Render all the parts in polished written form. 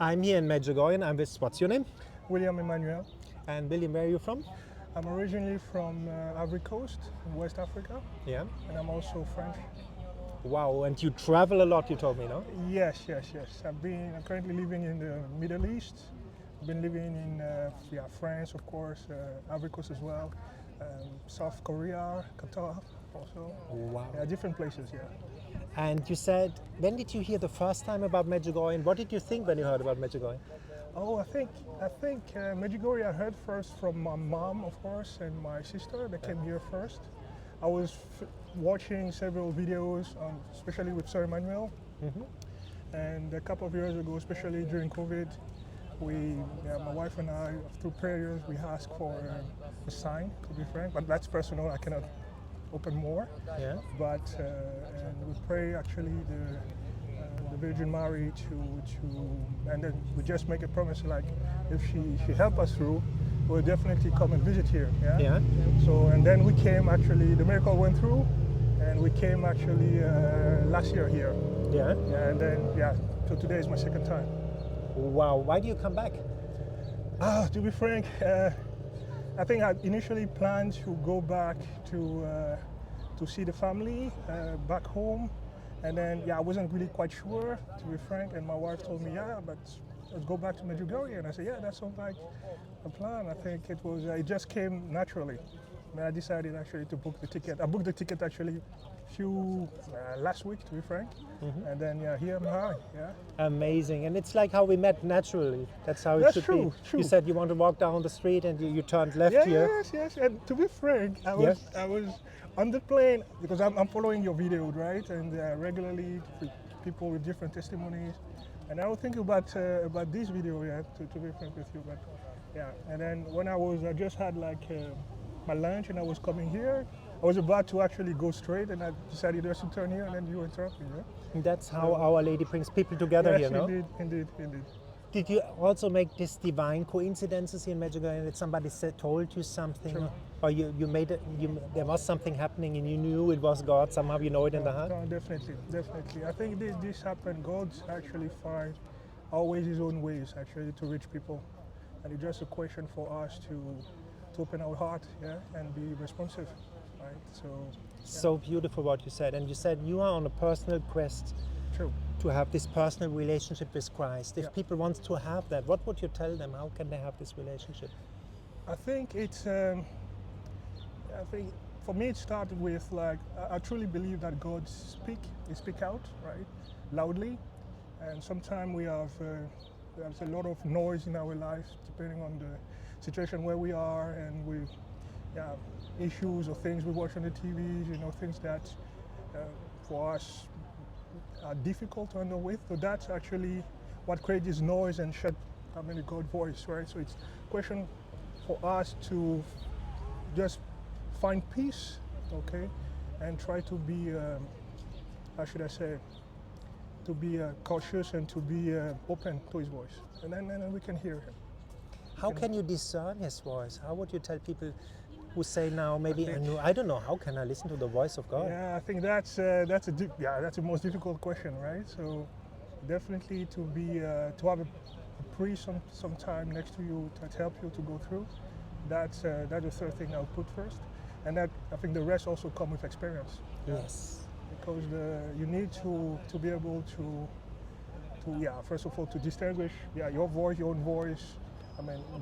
I'm here in Medjugorje and I'm with, what's your name? William Emmanuel. And William, where are you from? I'm originally from Ivory Coast in West Africa, Yeah. and I'm also French. Wow, and you travel a lot, you told me, no? Yes. I'm currently living in the Middle East. I've been living in France, of course, Ivory Coast as well, South Korea, Qatar also. Wow. Yeah, different places, yeah. And you said, when did you hear the first time about Medjugorje and what did you think when you heard about Medjugorje? Oh, I think Medjugorje I heard first from my mom, of course, and my sister. They came here first. I was watching several videos, especially with Sir Emmanuel. And a couple of years ago, especially during COVID, my wife and I, through prayers, we asked for a sign, to be frank, but that's personal. I cannot open more. Yeah. But and we pray actually the Virgin Mary and then we just make a promise, like if she help us through, we'll definitely come and visit here. Yeah. So and then we came, actually the miracle went through, and we came actually last year here. Yeah. And then so today is my second time. Wow, why do you come back? To be frank, I think I initially planned to go back to see the family back home. And then, I wasn't really quite sure, to be frank. And my wife told me, but let's go back to Medjugorje. And I said, that sounds like a plan. I think it just came naturally. And I decided actually to book the ticket. I booked the ticket actually last week, to be frank. And then, here am I, Amazing. And it's like how we met naturally. That's how it should be. True. You said you want to walk down the street and you turned left here. Yes. And to be frank, I was on the plane, because I'm following your video, right? And regularly with people with different testimonies. And I was thinking about this video, to be frank with you. But and then when I just had like my lunch and I was coming here, I was about to actually go straight, and I decided just to turn here, and then you interrupt me. And that's how Our Lady brings people together here, no? Indeed. Did you also make these divine coincidences here in Medjugorje that somebody told you something? Sure. Or you made it, there was something happening and you knew it was God, somehow you know it in the heart? No, definitely. I think this happened. God actually finds always his own ways actually to reach people. And it's just a question for us to open our heart, and be responsive, right? So beautiful what you said. And you said you are on a personal quest. True. To have this personal relationship with Christ. If people want to have that, what would you tell them? How can they have this relationship? I think for me it started with, like, I truly believe that God speak out, right, loudly, and sometimes we have there's a lot of noise in our lives depending on the situation where we are, and with issues or things we watch on the TV, things that for us are difficult to handle with. So that's actually what creates this noise and shut God's voice, right? So it's a question for us to just find peace, okay, and try to be, how should I say, to be cautious and to be open to his voice, and then we can hear him. How can you discern his voice? How would you tell people who say now, maybe I don't know, how can I listen to the voice of God? Yeah, I think that's the most difficult question, right? So definitely to have a priest sometime next to you to help you to go through. That's the third thing I'll put first, and that I think the rest also come with experience. Yes. Because you need to be able to first of all to distinguish your voice, your own voice.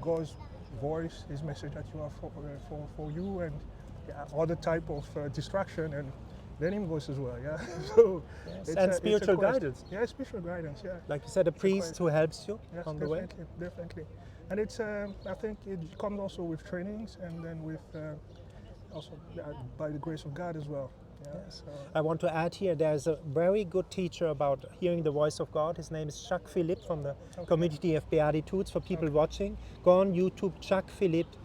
God's voice, his message that you have for you, and other type of distraction, and then him voice as well, So and spiritual guidance. Spiritual guidance, Like you said, a priest who helps you on the way. Definitely. And it's I think it comes also with trainings, and then with also by the grace of God as well. Yes. I want to add here, there's a very good teacher about hearing the voice of God. His name is Jacques Philippe from the Community of Beatitudes. For people watching, go on YouTube, Jacques Philippe,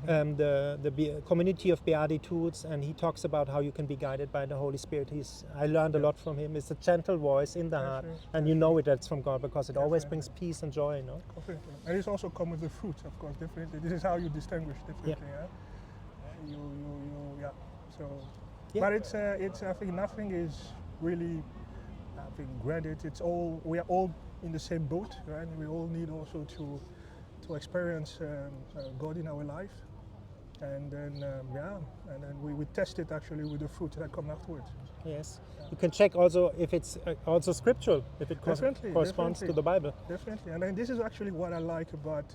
the Community of Beatitudes, and he talks about how you can be guided by the Holy Spirit. I learned a lot from him. It's a gentle voice in the heart, and you know that's from God because it always brings peace and joy. Completely. And it's also come with the fruits, of course, definitely. This is how you distinguish differently. But I think nothing is really, granted. We are all in the same boat, right? We all need also to experience God in our life, and then and then we test it actually with the fruit that come afterwards. Yes. You can check also if it's also scriptural, if it corresponds to the Bible. Definitely, and then this is actually what I like about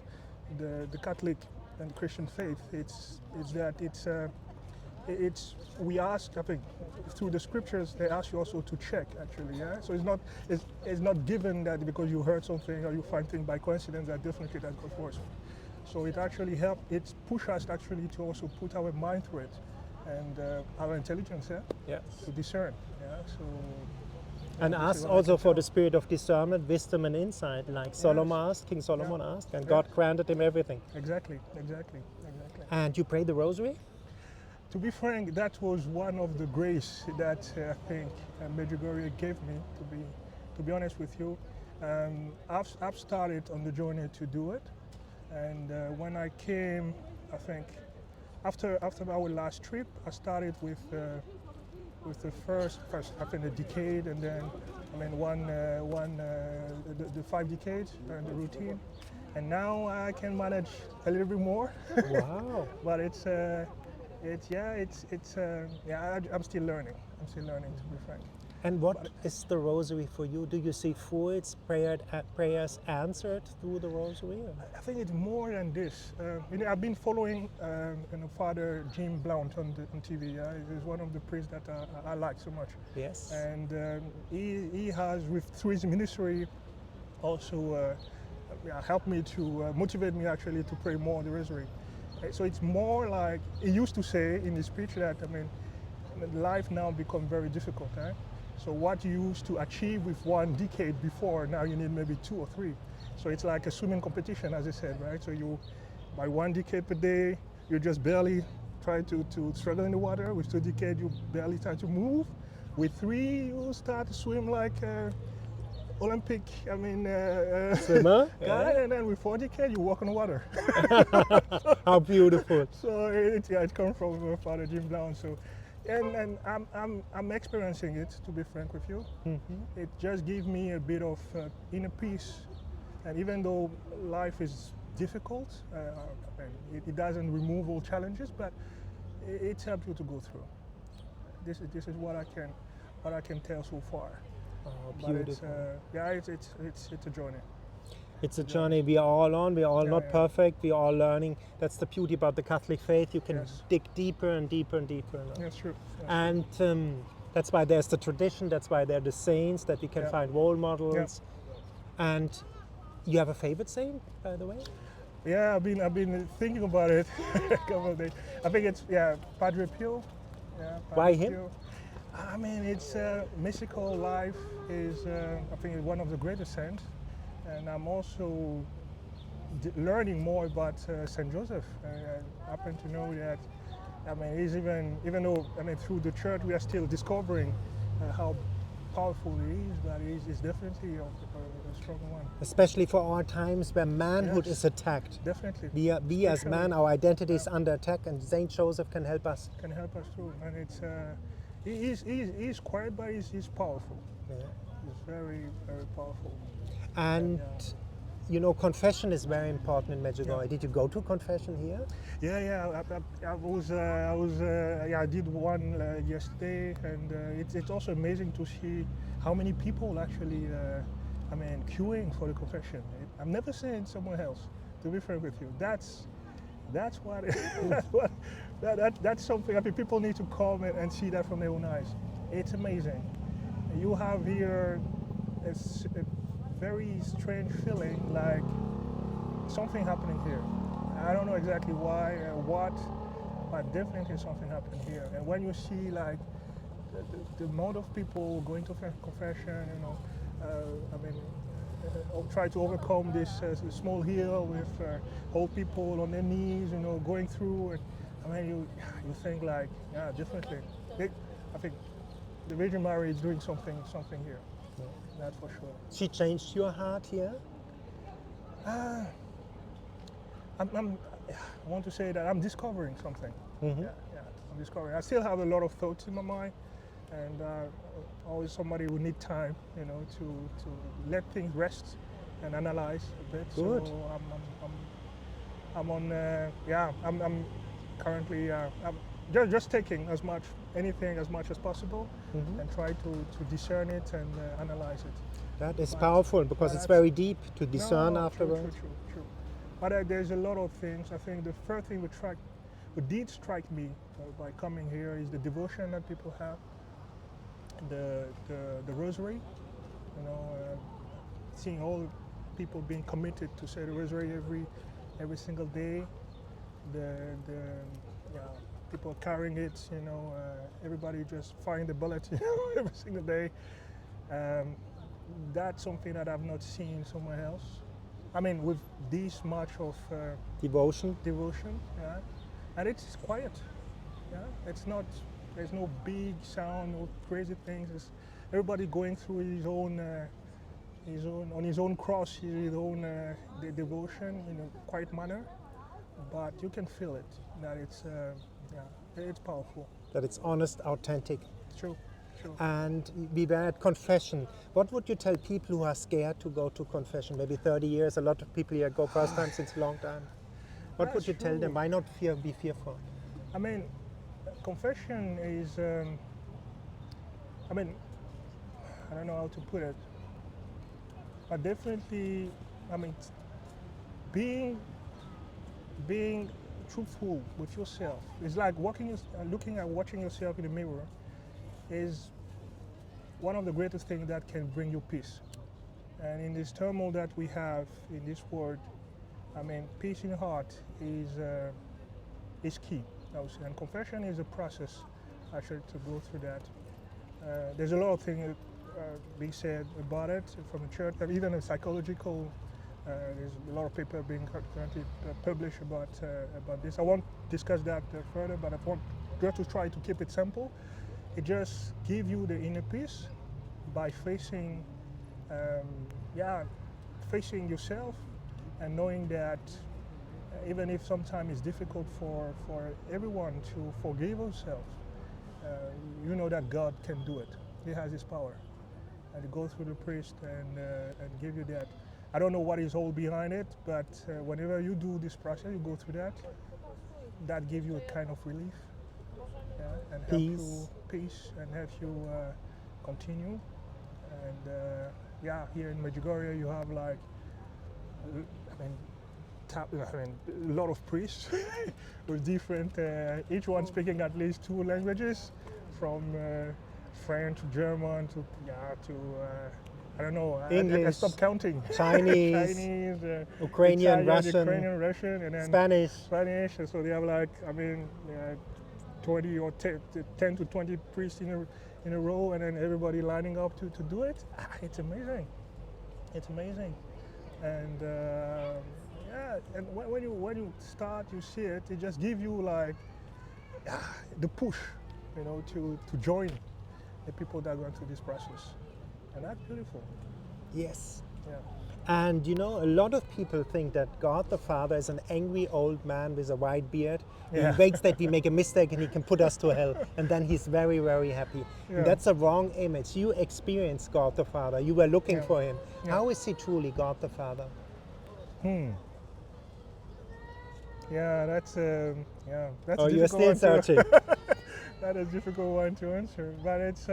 the Catholic and Christian faith. It's that it's we ask, I think, through the scriptures they ask you also to check actually, yeah. So it's not given that because you heard something or you find things by coincidence that definitely that God's words. So it actually it push us actually to also put our mind through it and our intelligence, Yeah. to discern, yeah. So And ask also for the spirit of discernment, wisdom, and insight, like Solomon asked, King Solomon asked, and God granted him everything. Exactly. And you pray the Rosary? To be frank, that was one of the grace that I think Medjugorje gave me. To be honest with you, I've started on the journey to do it, and when I came, I think after our last trip, I started with the first I think a decade, and then the 5 decades and the routine, and now I can manage a little bit more. Wow. But I'm still learning. To be frank. And what is the Rosary for you? Do you see fruits, prayers answered through the Rosary? I think it's more than this. I've been following Father Jim Blount on TV. He's one of the priests that I like so much. Yes. And he has, through his ministry, also helped me to motivate me actually to pray more the Rosary. So it's more like he used to say in his speech that life now become very difficult. So what you used to achieve with 1 decade before, now you need maybe 2 or 3. So it's like a swimming competition, as I said, right? So you, by 1 decade per day, you just barely try to struggle in the water. With 2 decades, you barely try to move. With 3, you start to swim like Olympic, swimmer, guy, and then with 4 decades, you walk on the water. How beautiful! So it comes from Father Jim Blount. So, and I'm experiencing it, to be frank with you. Mm-hmm. It just gives me a bit of inner peace, and even though life is difficult, it doesn't remove all challenges, but it helps you to go through. This is what I can tell so far. Oh, beautiful. But it's a journey. It's a journey we are all on. We are all not perfect. We are all learning. That's the beauty about the Catholic faith. You can dig deeper and deeper and deeper. That's true. And that's why there's the tradition. That's why there are the saints, that we can find role models. And you have a favorite saint, by the way? Yeah, I've been thinking about it a couple of days. I think it's Padre Pio. Yeah, why him? Pio. I mean, it's mystical life is I think one of the greatest saints, and I'm also learning more about Saint Joseph. I happen to know that he's even though through the church we are still discovering how powerful he is, but he's definitely a strong one. Especially for our times where manhood is attacked. Definitely. We as man, our identity is under attack, and Saint Joseph can help us. Can help us too, and it's. He's quiet, but he's powerful. Yeah. He's very, very powerful. And confession is very important in Medjugorje. Yeah. Did you go to confession here? Yeah. I did one yesterday, and it's also amazing to see how many people actually, queuing for the confession. I've never seen it somewhere else. To be frank with you, that's what. That's something. People need to come and see that from their own eyes. It's amazing. You have here a very strange feeling, like something happening here. I don't know exactly why or what, but definitely something happened here. And when you see like the amount of people going to confession, try to overcome this small hill with old people on their knees, going through. You think like, definitely. I think the Virgin Mary is doing something here. Yeah. That's for sure. She changed your heart here? I want to say that I'm discovering something. Mm-hmm. Yeah, I'm discovering. I still have a lot of thoughts in my mind, and always somebody who need time, to let things rest and analyze a bit. Good. So I'm on. I'm currently. I'm just taking anything as much as possible, and try to discern it and analyze it. That is powerful because it's very deep to discern afterwards. True. But there's a lot of things. I think the first thing what did strike me by coming here is the devotion that people have, the Rosary. Seeing all people being committed to say the Rosary every single day. People carrying it. Everybody just firing the bullet every single day. That's something that I've not seen somewhere else. I mean, with this much of Devotion. yeah, and it's quiet. Yeah, it's not. There's no big sound, no crazy things. It's everybody going through his own on his own cross, his own devotion in a quiet manner. But you can feel it that it's powerful. That it's honest, authentic. True. And we were at confession. What would you tell people who are scared to go to confession? Maybe 30 years, a lot of people here go first time since a long time. What would you tell them? Why not be fearful? I mean, confession is, I don't know how to put it, but definitely, being truthful with yourself. It's like watching yourself in the mirror is one of the greatest things that can bring you peace. And in this turmoil that we have in this world, peace in the heart is key, I would say. And confession is a process, actually, to go through that. There's a lot of things being said about it from the church, and even a psychological. There's a lot of paper being currently published about this. I won't discuss that further, but I want just to try to keep it simple. It just gives you the inner peace by facing yourself and knowing that even if sometimes it's difficult for everyone to forgive themselves, you know that God can do it. He has His power, and to go through the priest and give you that. I don't know what is all behind it, but whenever you do this process, you go through that gives you a kind of relief, and help you peace and help you continue. And here in Medjugorje you have a lot of priests with different, each one speaking at least 2 languages, from French to German to I don't know. English, I stopped counting. Chinese, Ukrainian, Italian, Russian, and then Spanish. And so they have 20 or 10 to 20 priests in a row, and then everybody lining up to do it. It's amazing. It's amazing. And and when you start, you see it. It just gives you the push, to join the people that are going through this process. And that's beautiful. Yes. Yeah. And a lot of people think that God the Father is an angry old man with a white beard. Yeah. He waits that we make a mistake and he can put us to hell. And then he's very, very happy. Yeah. And that's a wrong image. You experienced God the Father. You were looking for him. Yeah. How is he truly God the Father? Yeah, that's Oh, you're still searching. That is a difficult one to answer, but it's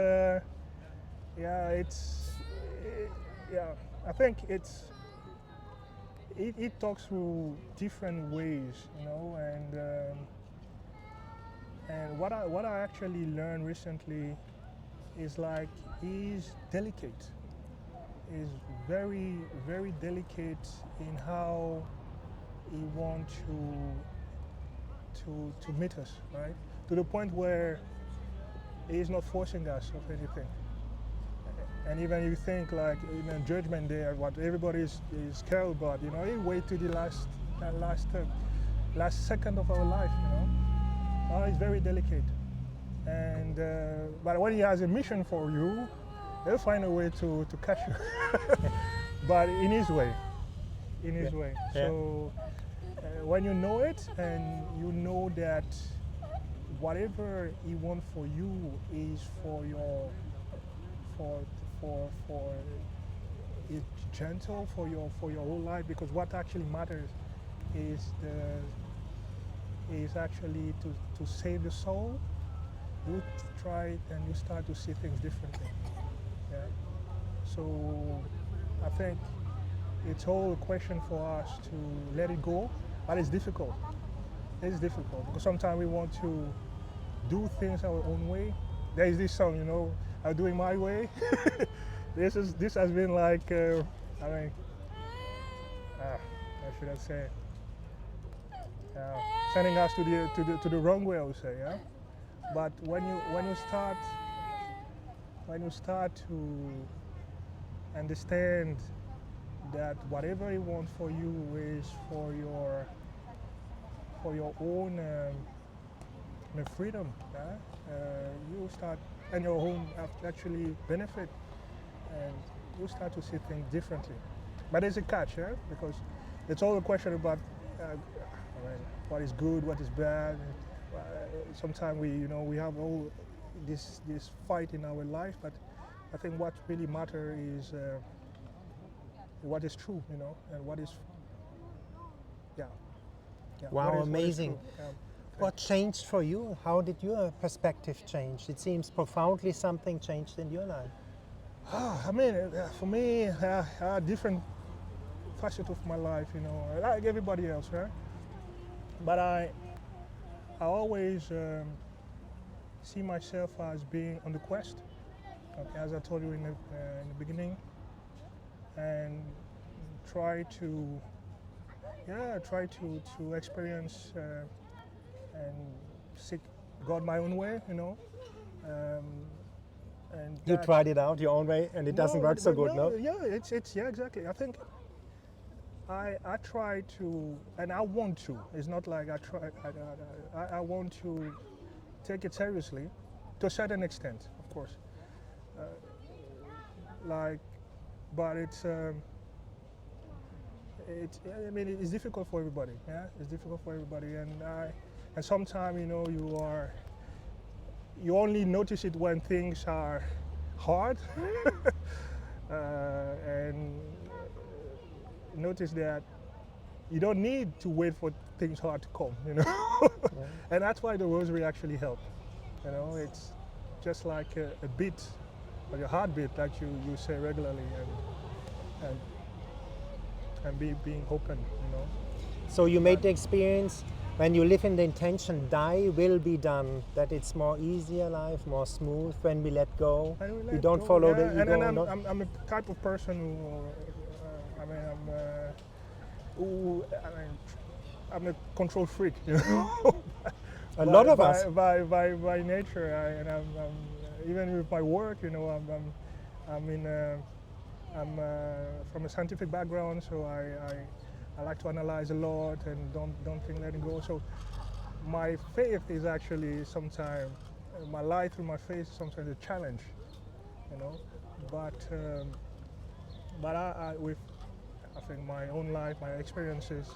I think it talks through different ways, and what I actually learned recently is he's delicate. He's very, very delicate in how he wants to meet us, right? To the point where he's not forcing us of anything. And even you think Judgment Day, what everybody is scared about, he wait to the last second of our life, It's very delicate. And but when he has a mission for you, he'll find a way to catch you. But in his way. So when you know it, and you know that whatever He wants for you is for your, for it's gentle for your whole life, because what actually matters is actually to save the soul. You try and you start to see things differently. Yeah. So I think it's all a question for us to let it go, but it's difficult. It's difficult because sometimes we want to do things our own way. There is this song, I'll do it my way. This has been like, how should I say? Sending us to the wrong way, I would say, yeah. But when you start to understand that whatever He wants for you is for your own freedom, yeah? You start, and your home actually benefit, and you start to see things differently. But there's a catch, yeah? Because it's all a question about what is good, what is bad. Sometimes we have all this fight in our life, but I think what really matters is what is true, and what is, yeah. Wow, amazing. What changed for you? How did your perspective change? It seems profoundly something changed in your life. For me, a different facet of my life, like everybody else, right? But I always see myself as being on the quest, as I told you in the beginning, and try to experience and seek God my own way, and you tried it out your own way, and it doesn't work so good, no? Yeah, it's exactly. I think I try to, and I want to. It's not like I try. I want to take it seriously, to a certain extent, of course. But it's difficult for everybody. Yeah, it's difficult for everybody, and sometimes you only notice it when things are hard, and notice that you don't need to wait for things hard to come, And that's why the Rosary actually helps. It's just like a beat, or your heartbeat that you say regularly, and being open, So you made the experience, when you live in the intention, thy will be done, that it's more easier life, more smooth when we let go. We don't follow the ego. And I'm a type of person I'm a control freak, A lot of us. By nature, I'm even with my work, I'm from a scientific background, so I like to analyze a lot and don't think let it go. So my faith is actually sometimes, my life through my faith is sometimes a challenge, But I think my own life, my experiences,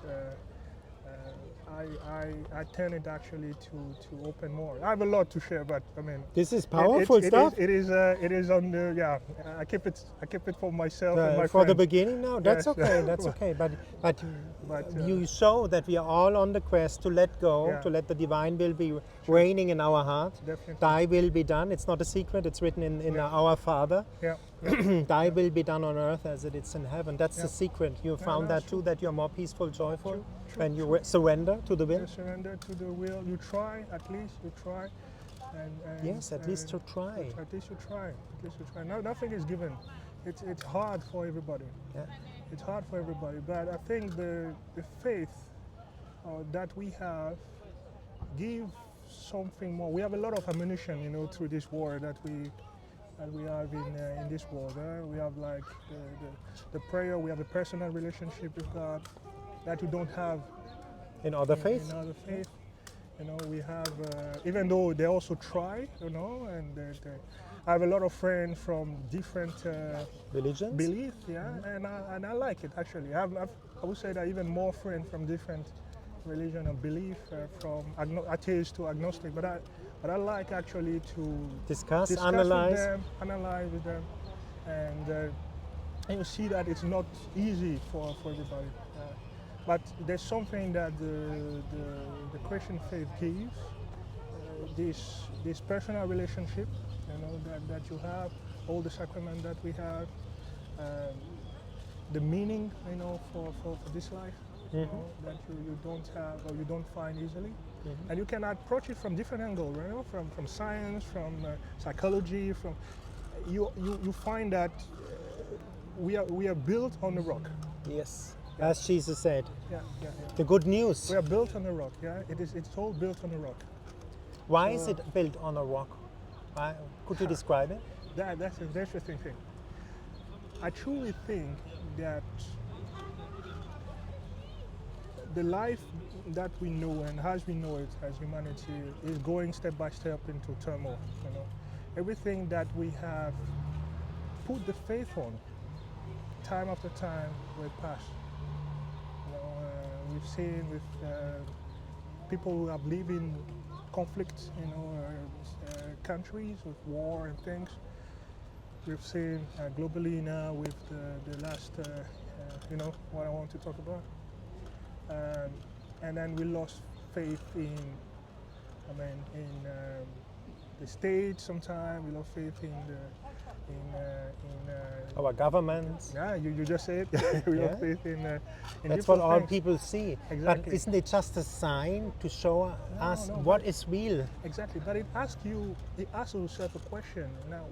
I tend it actually to open more. I have a lot to share, but this is powerful stuff. It is on the, yeah. I keep it for myself and my for friends. the beginning now. That's Yes. okay. That's okay. But you show that we are all on the quest to let go, to let the divine will be reigning in our heart. Definitely. Thy will be done. It's not a secret. It's written in Our Father. Yeah. Thy will be done on earth as it is in heaven. That's the secret. You found that too, that you're more peaceful, joyful when you surrender to the will. You surrender to the will. You try, at least you try. And yes, at least to try. At least you try. At least you try. No, nothing is given. It's hard for everybody. Yeah. It's hard for everybody. But I think the faith that we have give something more. We have a lot of ammunition, through this war that we have in this world. We have like the prayer. We have a personal relationship with God that you don't have in other faiths. In other faith, we have even though they also try, and I have a lot of friends from different religions, beliefs, and I like it actually. I would say that even more friends from different religion and belief, from atheist to agnostic. But I like actually to Discuss, with analyze. them, analyze with them, and you see that it's not easy for everybody. But there's something that the Christian faith gives, this personal relationship, that you have, all the sacrament that we have, the meaning, for this life, that you don't have or you don't find easily. And you can approach it from different angles, from science, from psychology, from you find that we are built on the rock. Yes, as Jesus said. Yeah. The good news. We are built on the rock. Yeah, it's all built on the rock. Why is it built on a rock? Could you describe it? That's an interesting thing. I truly think that the life that we know and as we know it as humanity is going step by step into turmoil. Everything that we have put the faith on, time after time, will pass. We've seen with people who have lived in conflict, countries with war and things. We've seen globally now with the last, what I want to talk about. And then we lost faith in the state. Sometimes we lost faith in Our governments. Yeah, you just said it. We lost faith in That's what all things. people see. Exactly. But isn't it just a sign to show us what is real? Exactly, but it asks yourself a question now,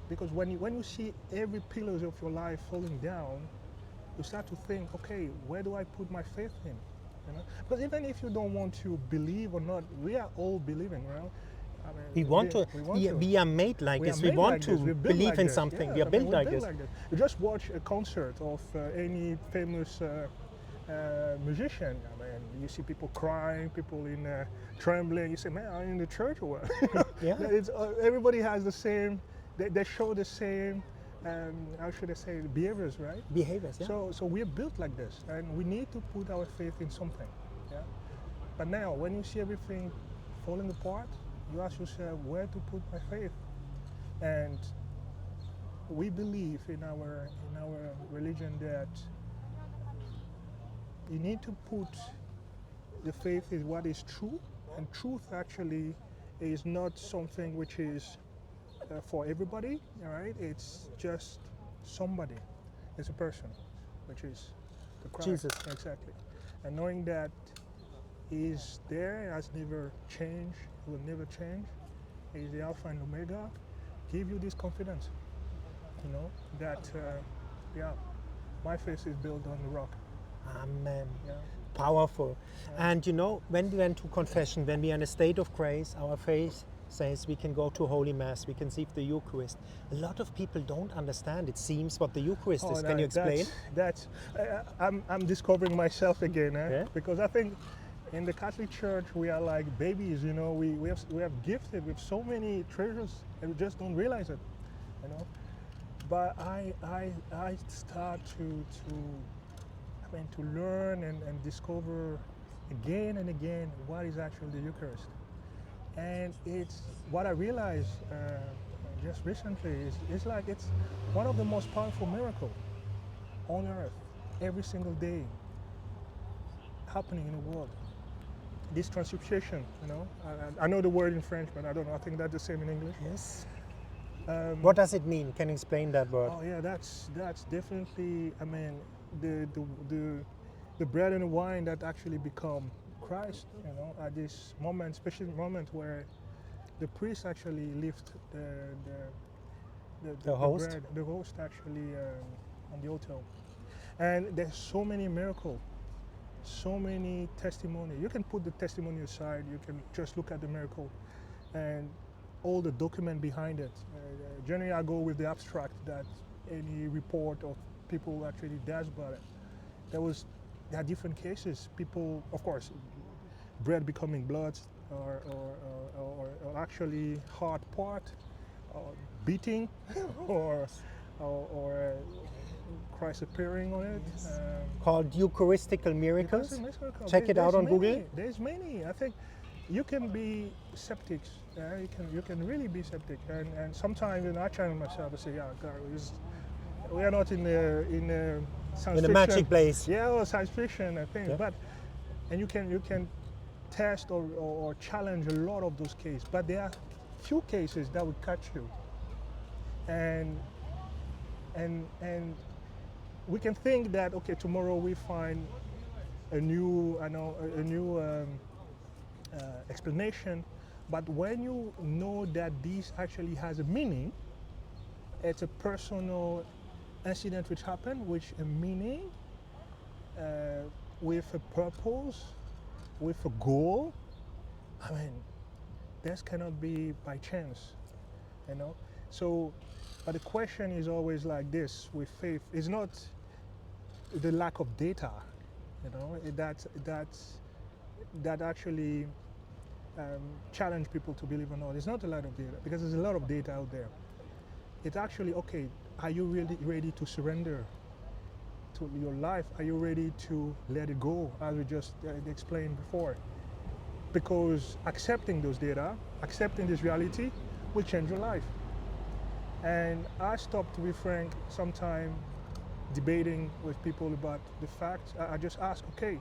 because when you see every pillar of your life falling down, you start to think, okay, where do I put my faith in? Because even if you don't want to believe or not, we are all believing, right? We want to. We are made like this. We want to believe in something. We are built like this. You just watch a concert of any famous musician. You see people crying, people in trembling. You say, man, are you in the church or what? Yeah. Everybody has the same. They show the same. How should I say, behaviors, right? Behaviors. Yeah. So we're built like this, and we need to put our faith in something. Yeah. But now, when you see everything falling apart, you ask yourself, where to put my faith? And we believe in our religion that you need to put the faith in what is true, and truth actually is not something which is for everybody, all right? It's just somebody. It's a person, which is the Christ. Jesus. Exactly. And knowing that He is there, has never changed, will never change. He is the Alpha and Omega. Give you this confidence, that my faith is built on the rock. Amen. Yeah. Powerful. Yeah. And when we went to confession, when we are in a state of grace, our faith says we can go to Holy Mass, we can receive the Eucharist. A lot of people don't understand, it seems, what the Eucharist is. Can you explain? I'm discovering myself again, Yeah? Because I think in the Catholic Church we are like babies, we have gifted with so many treasures and we just don't realize it, But I start to learn and discover again and again what is actually the Eucharist. And it's what I realized just recently is like it's one of the most powerful miracles on earth every single day happening in the world. This transubstantiation, I know the word in French, but I don't know. I think that's the same in English. Yes. What does it mean? Can you explain that word? Oh yeah, that's definitely. The bread and the wine that actually become Christ, at this moment, special moment where the priest actually lift the host? bread, the host actually on the altar. And there's so many miracles, so many testimonies. You can put the testimony aside, you can just look at the miracle and all the document behind it. Generally I go with the abstract that any report of people actually does about it. There are different cases. People, of course, bread becoming blood, or actually heart part, or beating, or Christ appearing on it. Called Eucharistical Miracles. Check it There's out on many, Google. There's many. I think you can be skeptic. You can really be skeptic. And sometimes I challenge myself. I say, yeah, God, we are not in the science In a fiction. magic place. Yeah, or science fiction, I think. Yeah. But you can test or challenge a lot of those cases. But there are few cases that would catch you. And we can think that, okay, tomorrow we find a new explanation, but when you know that this actually has a meaning, it's a personal incident which happened, which a meaning, with a purpose, with a goal. I mean, this cannot be by chance, you know. So, but the question is always like this with faith: it's not the lack of data, you know, that actually challenge people to believe or not. It's not a lot of data, because there's a lot of data out there. It's actually, okay, are you really ready to surrender to your life? Are you ready to let it go, as we just explained before? Because accepting those data, accepting this reality, will change your life. And I stopped, to be frank, sometime debating with people about the facts. I just ask, okay,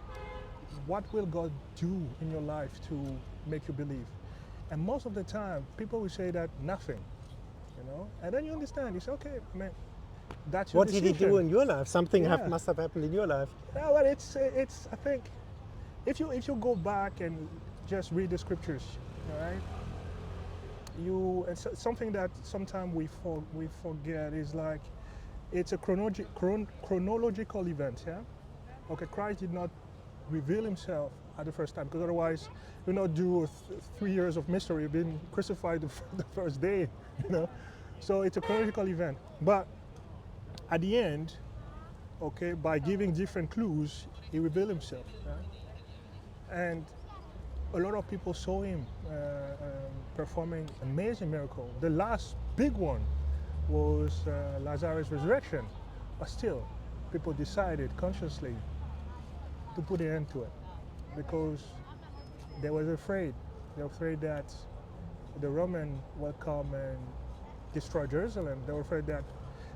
what will God do in your life to make you believe? And most of the time, people will say that nothing, you know. And then you understand, you say, okay, I mean, that's your What decision. did he do in your life? Something Yeah. must have happened in your life. Yeah, well, it's I think, if you go back and just read the scriptures, right? It's something that sometimes we forget is like, it's a chronological event, yeah? Okay, Christ did not reveal himself at the first time, because otherwise you not do 3 years of mystery, being crucified the first day, you know? So it's a chronological event. But at the end, okay, by giving different clues, he revealed himself, yeah? And a lot of people saw him performing amazing miracle. The last big one was Lazarus' resurrection, but still, people decided consciously to put an end to it, because they were afraid. They were afraid that the Roman will come and destroy Jerusalem. They were afraid that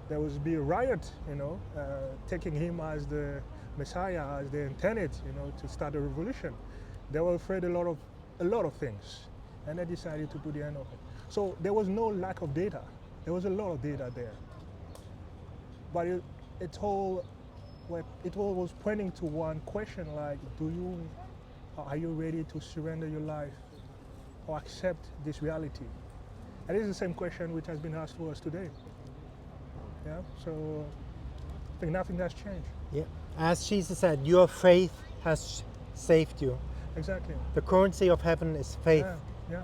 there would be a riot, you know, taking him as the Messiah, as they intended, you know, to start a revolution. They were afraid a lot of things, and they decided to put the end of it. So there was no lack of data. There was a lot of data there, but it all was pointing to one question: like, are you ready to surrender your life or accept this reality? And this is the same question which has been asked to us today. Yeah. So I think nothing has changed. Yeah. As Jesus said, your faith has saved you. Exactly. The currency of heaven is faith. Yeah.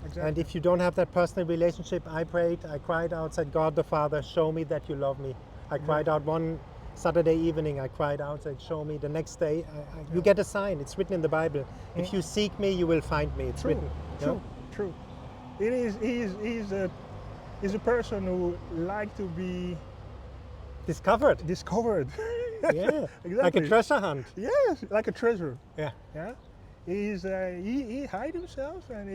Exactly. And if you don't have that personal relationship, I cried out, said, God the Father, show me that you love me. I cried out one Saturday evening, I cried out, said, show me. The next day, you get a sign. It's written in the Bible. If you seek me, you will find me. It's written. True. He's a person who likes to be discovered. Yeah, exactly. Like a treasure hunt. Yes, like a treasure. Yeah. He hides himself, and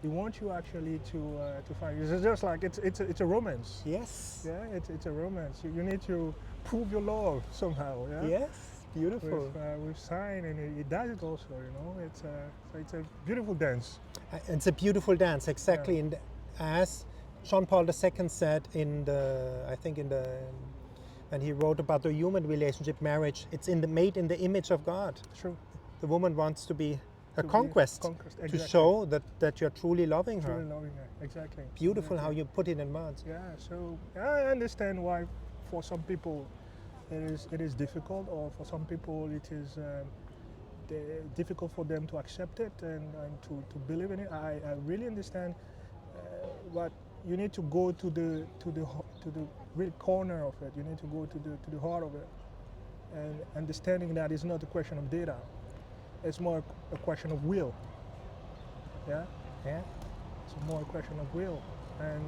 he wants you actually to find. It's just like it's a romance. Yes. Yeah, it's a romance. You need to prove your love somehow. Yeah. Yes. Beautiful. With sign, and he does it also. You know, it's a beautiful dance. It's a beautiful dance, exactly. And as John Paul II said when he wrote about the human relationship, marriage, it's made in the image of God. True. The woman wants to be a conquest, exactly. to show that you're truly loving her. Truly loving her, exactly. Beautiful how you put it in words. Yeah, so I understand why for some people it is difficult, or for some people it is difficult for them to accept it and to believe in it. I really understand, but you need to go to the real corner of it. You need to go to the heart of it, and understanding that it's not a question of data. It's more a question of will. Yeah. Yeah. It's more a question of will.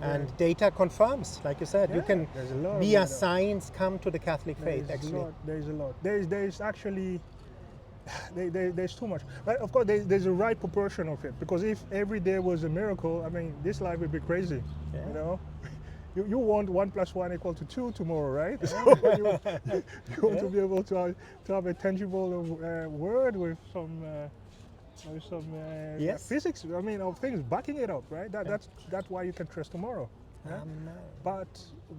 And data confirms, like you said, you can there's a lot of via data. science come to the Catholic faith. There's a lot. There's actually there's too much. But of course, there's a right proportion of it, because if every day was a miracle, I mean, this life would be crazy. Yeah. You know, you want 1 + 1 = 2 tomorrow, right? So you want to be able to have a tangible word with some Yes. physics. I mean, of things backing it up, right? That's why you can trust tomorrow. Yeah?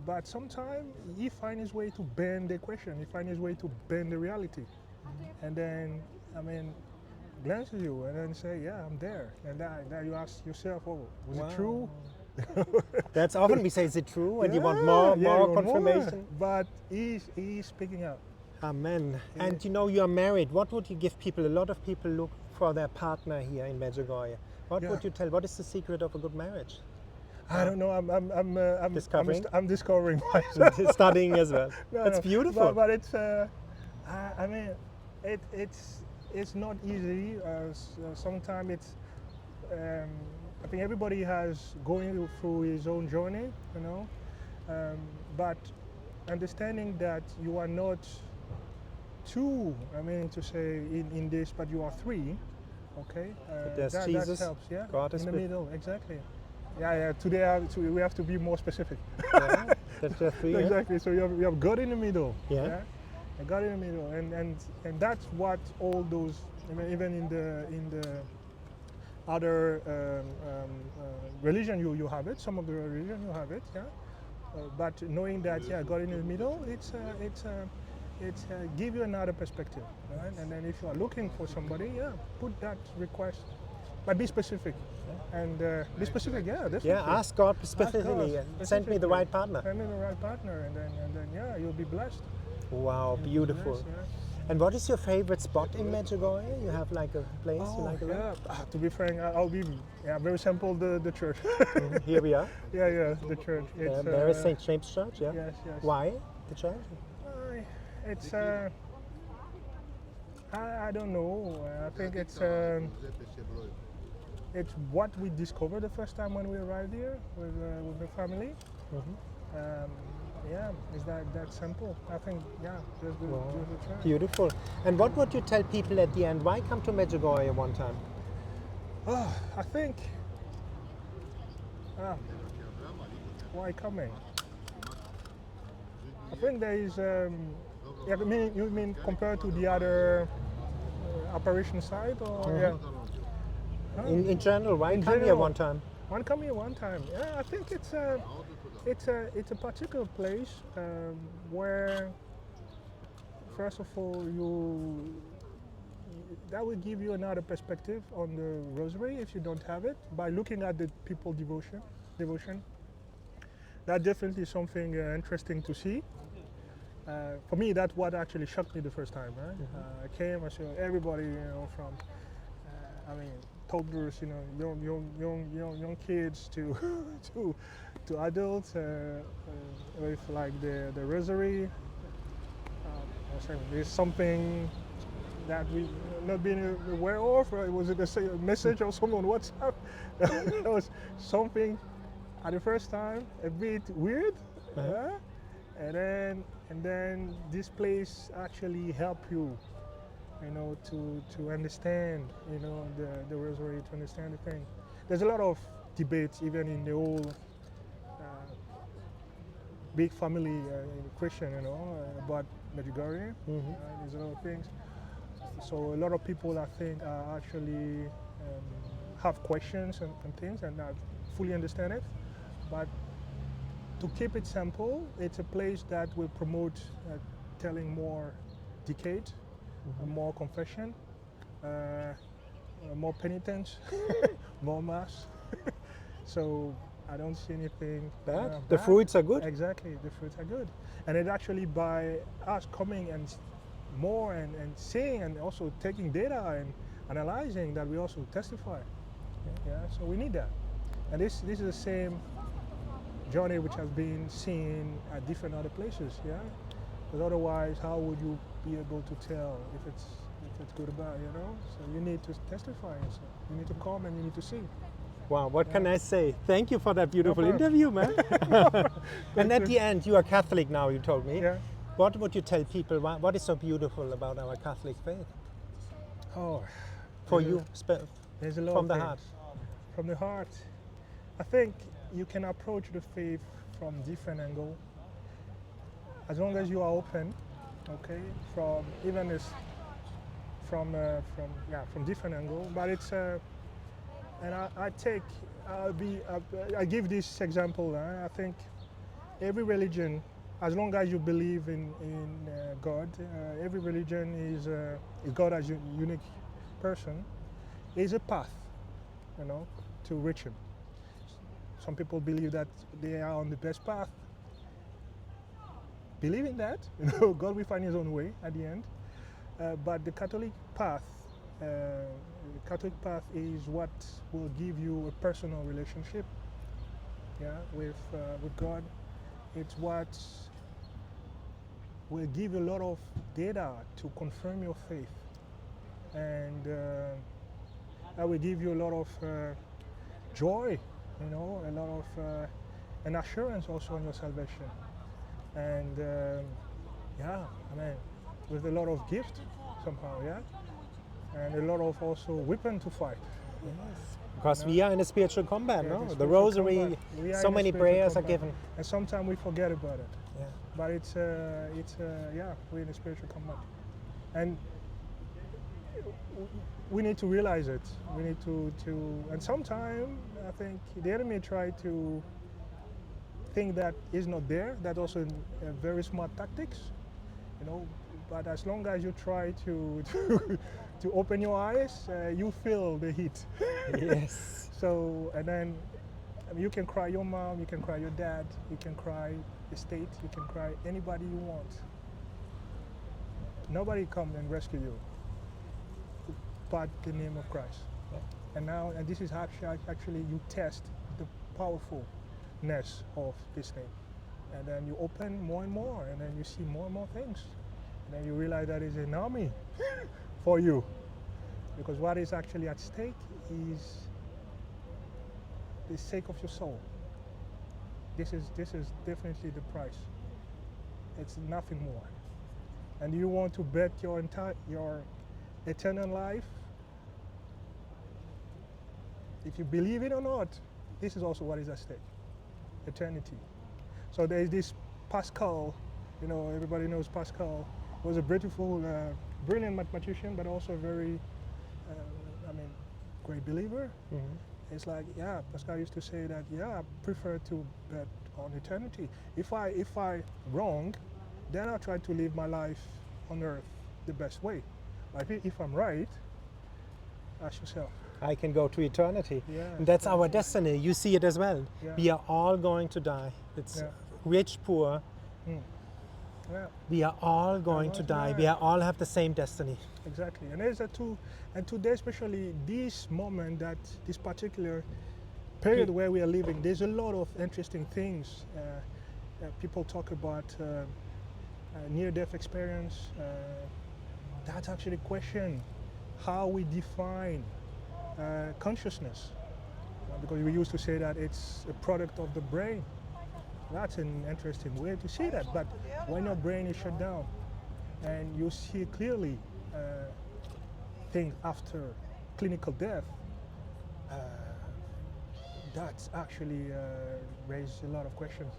But sometimes he finds his way to bend the equation. He finds his way to bend the reality, and then glance at you and then say, "Yeah, I'm there." And that you ask yourself, "Oh, was it true?" That's often we say, "Is it true?" And you want you more want confirmation. But he's speaking out. Amen. Yeah. And you are married. What would you give people? A lot of people look for their partner here in Medjugorje. What would you tell? What is the secret of a good marriage? I don't know. I'm Discovering? I'm discovering myself. Studying as well. No, That's beautiful. But it's it's not easy. Sometimes it's I think everybody has going through his own journey, you know. But understanding that you are not two, to say in this, but you are three. Okay. There's that Jesus. helps. Yeah. God is in the with- middle. Exactly. Yeah. Today we have to be more specific. Yeah, that's just three. Yeah? Exactly. So you have God in the middle. Yeah. And God in the middle, and that's what all those, even in the other religion you have it. Some of the religion you have it. Yeah. But knowing that God in the middle, it's give you another perspective, right? And then if you are looking for somebody, put that request, but be specific. And be specific, definitely. Yeah, ask God specifically. Send me the right partner. Send me the right partner, and then you'll be blessed. Wow, beautiful. Blessed, yeah. And what is your favorite spot in Medjugorje? You have like a place you like a lot? To be frank, I'll be very simple. The church. Here we are. Yeah, the church. Yeah, there is St. James Church. Yeah. Yes. Why the church? It's I don't know. I think it's what we discovered the first time when we arrived here with the family. It's that simple. I think just the church. Beautiful. And what would you tell people at the end? Why come to Medjugorje one time? I think why coming? I think there is. You mean compared to the other apparition site, or In general, why come here general. one time? Come here one time. Yeah, I think it's a particular place where, first of all, that will give you another perspective on the Rosary if you don't have it, by looking at the people devotion. That definitely is something interesting to see. For me, that's what actually shocked me the first time. Right? I came, I saw everybody, from toddlers, young kids to to adults with like the Rosary. There's something that we not been aware of. Was it a message or someone on WhatsApp? It was something at the first time a bit weird, and then this place actually help you, to understand, the Rosary, to understand the thing. There's a lot of debates even in the whole big family Christian, about Medjugorje. There's a lot of things. So a lot of people, I think, actually have questions and things, and not fully understand it. But to keep it simple, it's a place that will promote telling more decade, more confession, more penitence, more mass. So I don't see anything The bad. fruits are good. Exactly, the fruits are good. And it actually, by us coming and more and seeing and also taking data and analyzing, that we also testify. So we need that. And this is the same journey which has been seen at different other places, because otherwise how would you be able to tell if it's good or bad, So you need to testify, so you need to come and you need to see. Wow, what can I say? Thank you for that beautiful problem. interview, man. And at the end, you are Catholic now, you told me. Yeah. What would you tell people? What is so beautiful about our Catholic faith? Oh, For there's you, there's a lot from of the things. heart. From the heart, I think you can approach the faith from different angle, as long as you are open. Okay, from even this, from different angle. But it's and I give this example. I think every religion, as long as you believe in God, every religion is God as a unique person, is a path, to reach Him. Some people believe that they are on the best path. Believing that, God will find His own way at the end. But the Catholic path is what will give you a personal relationship, with God. It's what will give you a lot of data to confirm your faith, and that will give you a lot of joy, a lot of an assurance also on your salvation, and with a lot of gift somehow, and a lot of also weapon to fight. Because we are in a spiritual combat, Yeah, no? the The spiritual Rosary, combat. We are so in a many spiritual prayers are combat. given. And sometimes we forget about it. Yeah. But we're in a spiritual combat, and we need to realize it. We need to and sometimes I think the enemy try to think that is not there. That also very smart tactics, But as long as you try to to open your eyes, you feel the heat. Yes. So, and then you can cry your mom, you can cry your dad, you can cry the state, you can cry anybody you want. Nobody come and rescue you but the name of Christ. And this is actually you test the powerfulness of this name. And then you open more and more, and then you see more and more things. And then you realize that is an army for you. Because what is actually at stake is the sake of your soul. This is definitely the price. It's nothing more. And you want to bet your eternal life. If you believe it or not, this is also what is at stake. Eternity. So there is this Pascal, everybody knows Pascal, was a beautiful, brilliant mathematician, but also a very, great believer. Mm-hmm. It's like, Pascal used to say that, I prefer to bet on eternity. If I wrong, then I try to live my life on earth the best way. But if I'm right, ask yourself. I can go to eternity. Yeah, And that's our destiny. You see it as well. Yeah. We are all going to die. It's rich, poor. Yeah, We are all going to die. We all have the same destiny. exactly. And there's and today especially this moment, this particular period where we are living, there's a lot of interesting things. People talk about near-death experience. That's actually a question how we define consciousness, because we used to say that it's a product of the brain. That's an interesting way to see that. But when your brain is shut down and you see clearly things after clinical death, that's actually raised a lot of questions.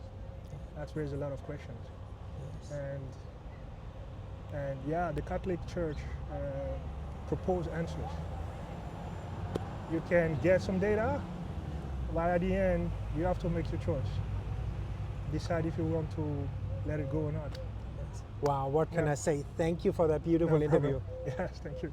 That's raised a lot of questions. Yes. And the Catholic Church propose answers. You can get some data, but at the end, you have to make your choice. Decide if you want to let it go or not. Wow, what can I say? Thank you for that beautiful interview. Yes, thank you.